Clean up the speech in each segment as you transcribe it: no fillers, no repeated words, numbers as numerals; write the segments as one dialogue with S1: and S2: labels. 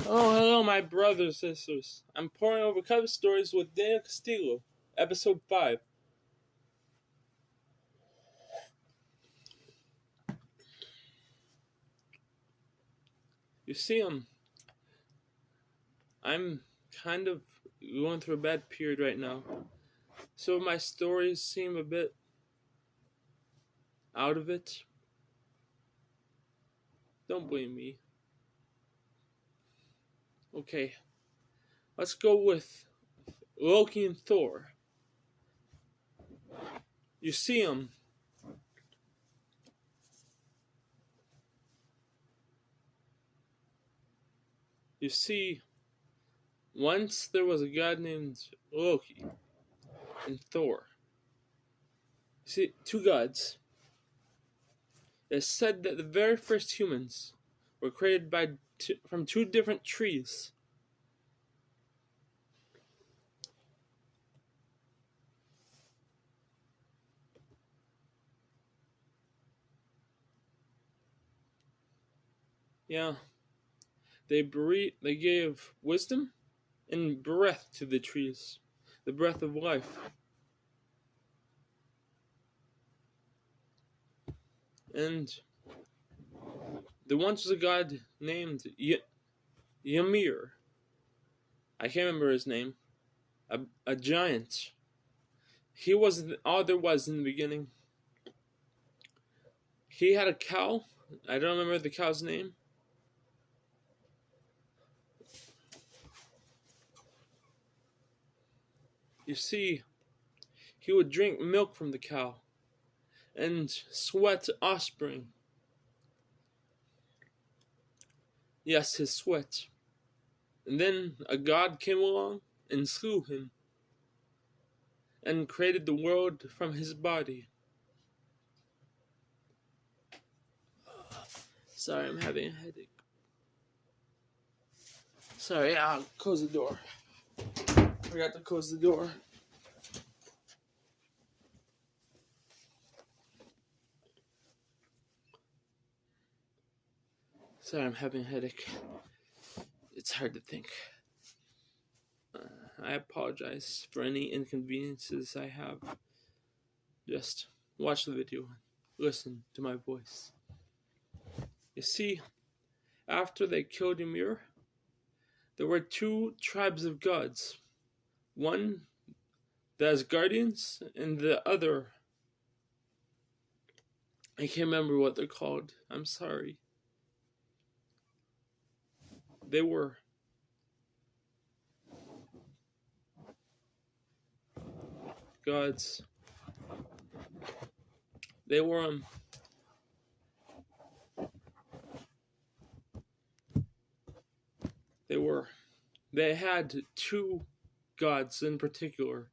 S1: Oh, hello, my brothers and sisters. I'm pouring over cover stories with Daniel Castillo, episode 5. You see, I'm kind of going through a bad period right now. So my stories seem a bit out of it. Don't blame me. Okay, let's go with Loki and Thor. You see, once there was a god named Loki and Thor. You see, two gods. It's said that the very first humans were created from two different trees. Yeah, they gave wisdom and breath to the trees, the breath of life. And there once was a god named Ymir. I can't remember his name. A giant. He was all there was in the beginning. He had a cow. I don't remember the cow's name. You see, he would drink milk from the cow and sweat offspring. Yes, his sweat. And then a god came along and slew him and created the world from his body. Sorry, I'm having a headache. Sorry, I'll close the door. Forgot to close the door. Sorry, I'm having a headache. It's hard to think. I apologize for any inconveniences I have. Just watch the video and listen to my voice. You see, after they killed Ymir, there were two tribes of gods. One, the Asgardians, and the other, I can't remember what they're called. I'm sorry. They were gods. They had two gods in particular,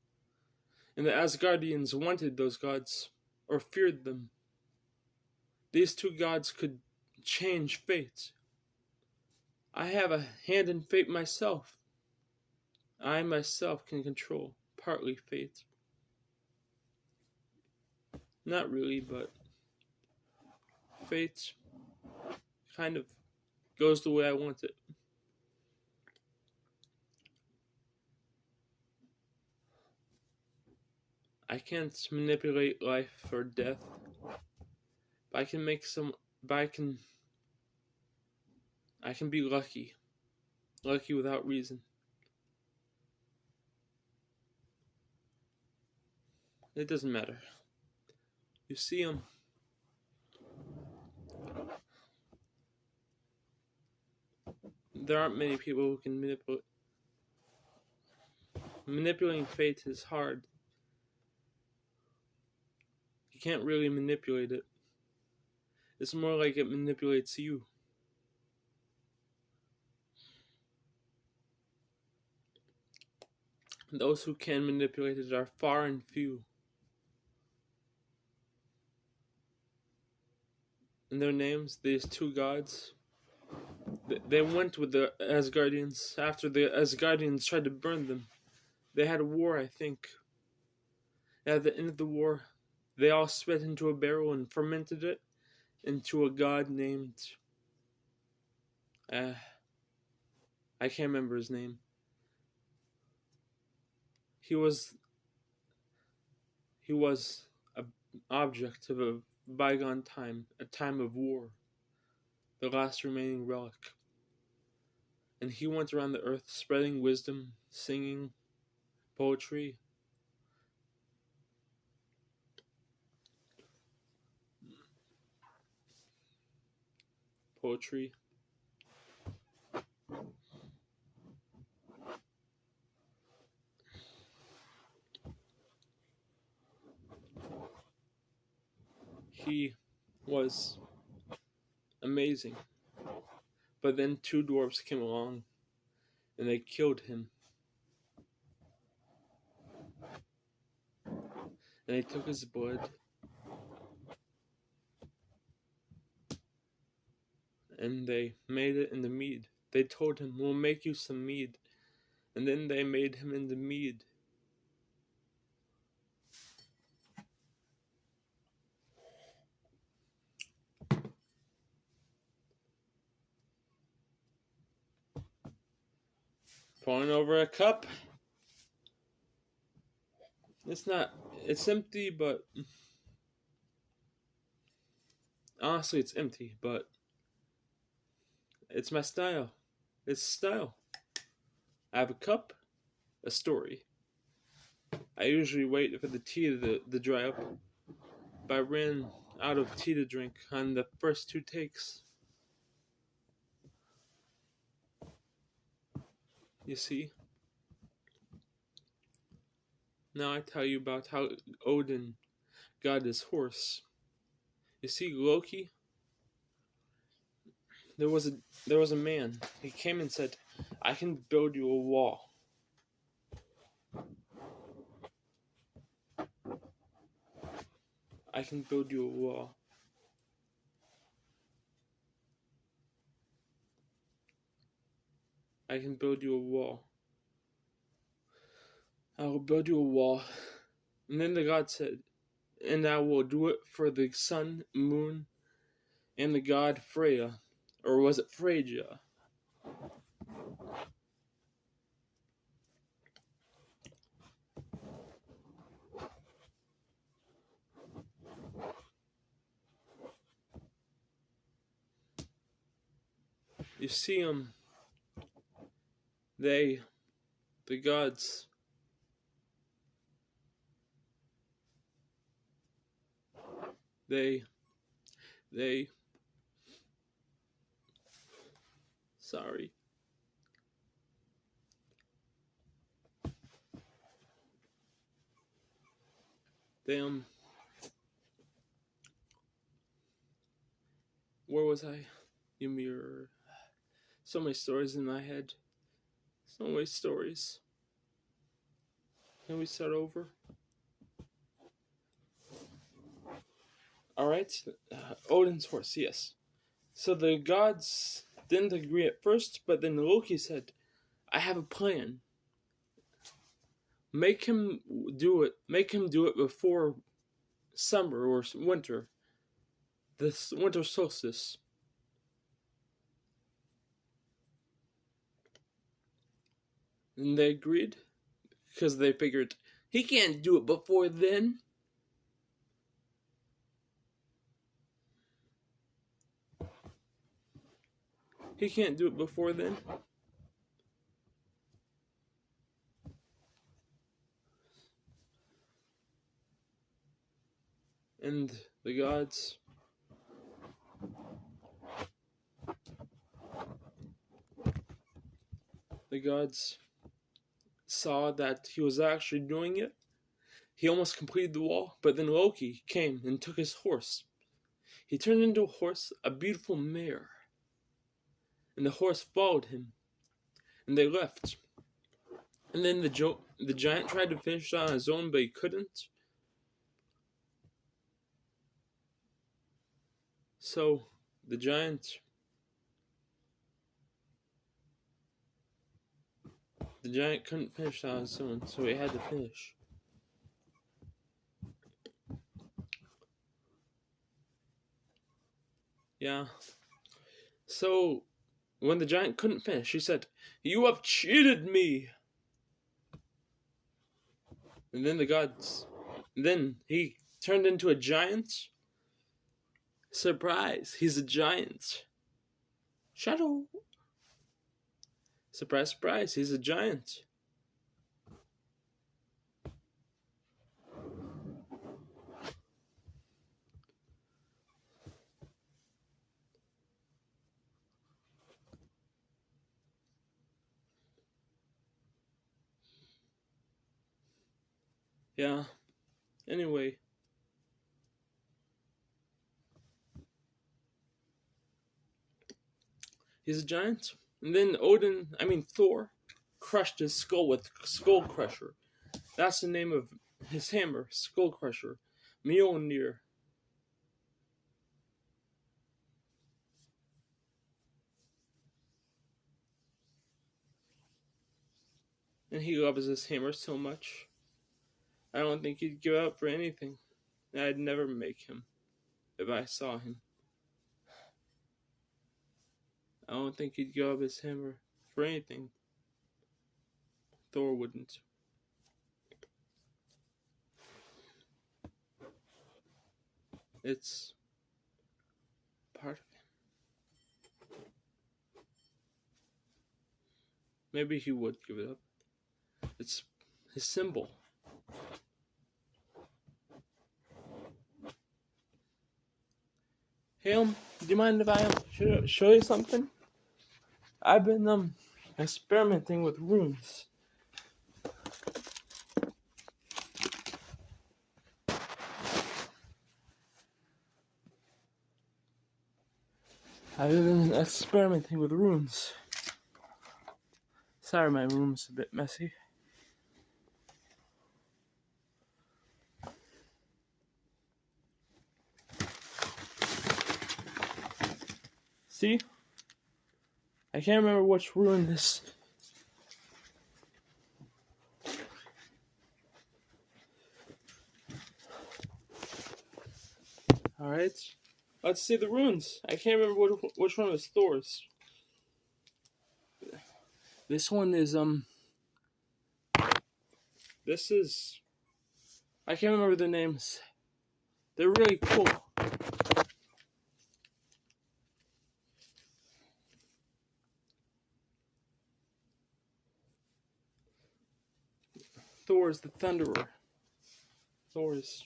S1: and the Asgardians wanted those gods, or feared them. These two gods could change fate. I have a hand in fate myself. I myself can control partly fate. Not really, but fate kind of goes the way I want it. I can't manipulate life or death, but I can be lucky without reason. It doesn't matter. You see, there aren't many people who can manipulate. Manipulating fate is hard. You can't really manipulate it. It's more like it manipulates you. Those who can manipulate it are far and few. And their names, these two gods, they went with the Asgardians after the Asgardians tried to burn them. They had a war, I think. At the end of the war, they all spit into a barrel and fermented it into a god named I can't remember his name. He was an object of a bygone time, a time of war, the last remaining relic. And he went around the earth spreading wisdom, singing poetry. Poetry. He was amazing. But then two dwarves came along and they killed him. And they took his blood and they made it into mead. They told him, "We'll make you some mead." And then they made him into mead. Pouring over a cup. It's empty, but honestly, it's empty, but it's my style. It's style. I have a cup, a story. I usually wait for the tea to dry up, but I ran out of tea to drink on the first two takes. You see? Now I tell you about how Odin got his horse. You see, Loki, there was a man. He came and said, "I can build you a wall." I can build you a wall. I can build you a wall. I will build you a wall. And then the god said, "And I will do it for the sun, moon, and the god Freya." Or was it Freyja? You see, the gods, they, sorry. They, where was I? Ymir. So many stories in my head. So many stories. Can we start over? Alright. Odin's horse, yes. So the gods didn't agree at first, but then Loki said, "I have a plan. Make him do it. Make him do it before summer or winter. This winter solstice." And they agreed because they figured he can't do it before then. He can't do it before then. And the gods saw that he was actually doing it. He almost completed the wall, but then Loki came and took his horse. He turned into a horse, a beautiful mare. And the horse followed him. And they left. And then the giant tried to finish it on his own, but he couldn't. So the giant couldn't finish it on his own, so he had to finish. Yeah. So When the giant couldn't finish, he said, "You have cheated me!" And then he turned into a giant. Surprise, he's a giant. Shadow. Surprise, surprise, he's a giant. Yeah, anyway. He's a giant. And then Thor, crushed his skull with Skull Crusher. That's the name of his hammer, Skull Crusher. Mjolnir. And he loves his hammer so much. I don't think he'd give up for anything. I'd never make him if I saw him. I don't think he'd give up his hammer for anything. Thor wouldn't. It's part of him. Maybe he would give it up. It's his symbol. Hey, do you mind if I show you something? I've been experimenting with runes. I've been experimenting with runes. Sorry, my room's a bit messy. See? I can't remember which rune this. Alright. Let's see the runes. I can't remember which one was Thor's. This one is, This is. I can't remember the names. They're really cool. Thor's the Thunderer. Thor's.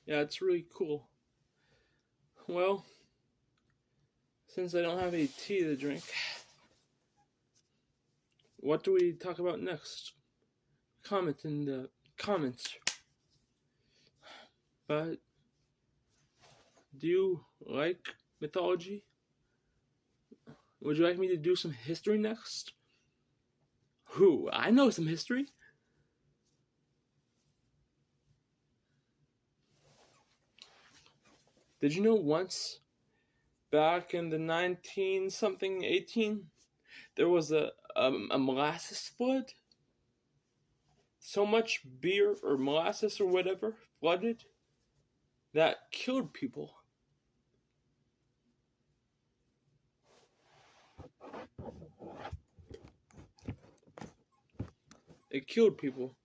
S1: Yeah, it's really cool. Well, since I don't have any tea to drink, what do we talk about next? Comment in the comments. But do you like mythology? Would you like me to do some history next? I know some history. Did you know once, back in the 18, there was a molasses flood? So much beer or molasses or whatever flooded that killed people. It killed people.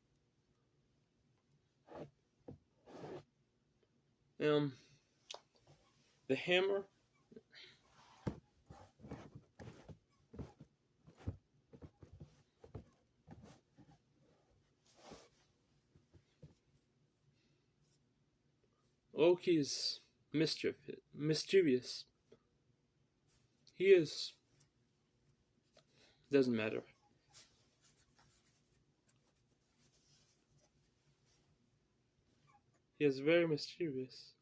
S1: The hammer. Loki is mischievous. He is. Doesn't matter. He is very mischievous.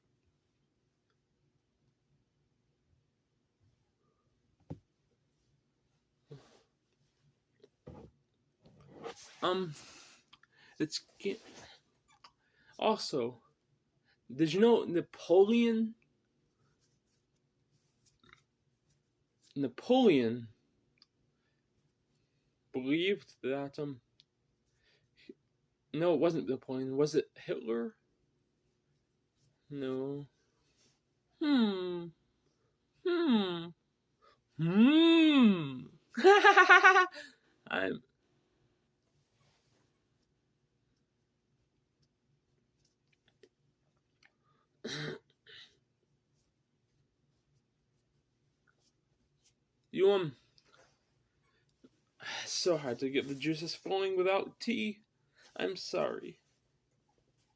S1: It's also. Did you know Napoleon believed that No, it wasn't Napoleon. Was it Hitler? No. Hmm. Hmm. Hmm. I'm. You It's so hard to get the juices flowing without tea. I'm sorry.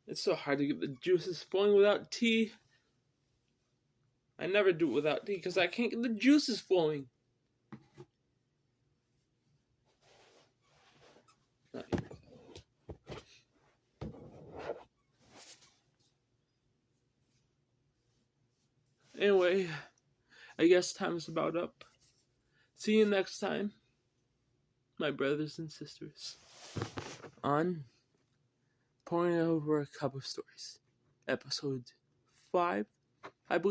S1: It's so hard to get the juices flowing without tea. I never do it without tea because I can't get the juices flowing. Not here. Anyway, I guess time is about up. See you next time, my brothers and sisters, on Pouring Over a Cup of Stories, episode 5, I believe.